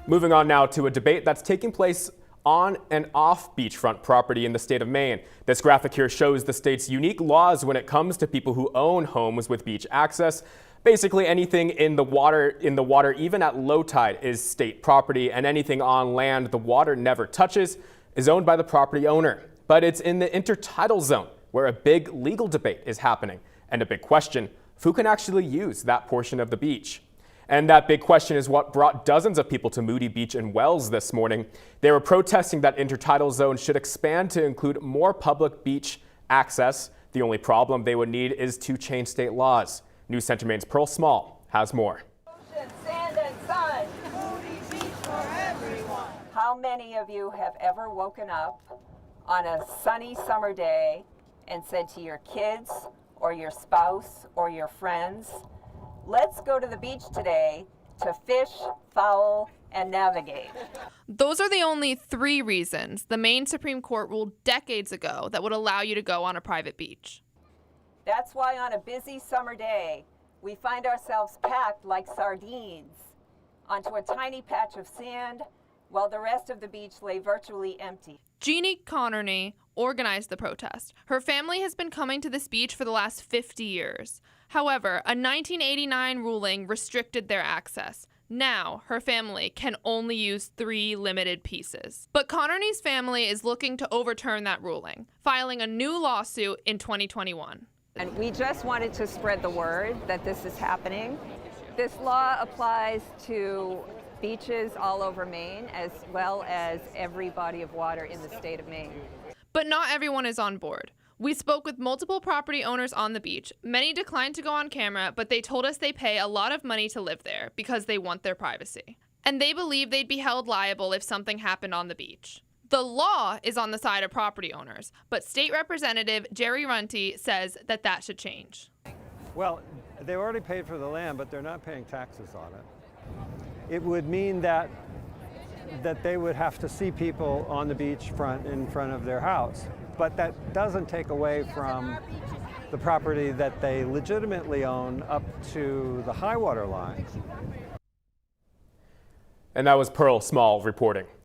Moving on now to a debate that's taking place on and off beachfront property in the state of Maine. This graphic here shows the state's unique laws when it comes to people who own homes with beach access. Basically anything in the water even at low tide is state property, and anything on land the water never touches is owned by the property owner. But it's in the intertidal zone where a big legal debate is happening, and a big question of who can actually use that portion of the beach. And that big question is what brought dozens of people to Moody Beach in Wells this morning. They were protesting that intertidal zone should expand to include more public beach access. The only problem they would need is to change state laws. News Center Maine's Pearl Small has more. Ocean, sand, and sun. Moody Beach for everyone. How many of you have ever woken up on a sunny summer day and said to your kids or your spouse or your friends, let's go to the beach today to fish, fowl, and navigate? Those are the only 3 reasons the Maine Supreme Court ruled decades ago that would allow you to go on a private beach. That's why on a busy summer day, we find ourselves packed like sardines onto a tiny patch of sand while the rest of the beach lay virtually empty. Jeannie Connerny organized the protest. Her family has been coming to this beach for the last 50 years. However, a 1989 ruling restricted their access. Now, her family can only use 3 limited pieces. But Connerny's family is looking to overturn that ruling, filing a new lawsuit in 2021. And we just wanted to spread the word that this is happening. This law applies to beaches all over Maine, as well as every body of water in the state of Maine. But not everyone is on board. We spoke with multiple property owners on the beach. Many declined to go on camera, but they told us they pay a lot of money to live there because they want their privacy. And they believe they'd be held liable if something happened on the beach. The law is on the side of property owners, but State Representative Jerry Runty says that should change. Well, they already paid for the land, but they're not paying taxes on it. It would mean that they would have to see people on the beach in front of their house. But that doesn't take away from the property that they legitimately own up to the high water line. And that was Pearl Small reporting.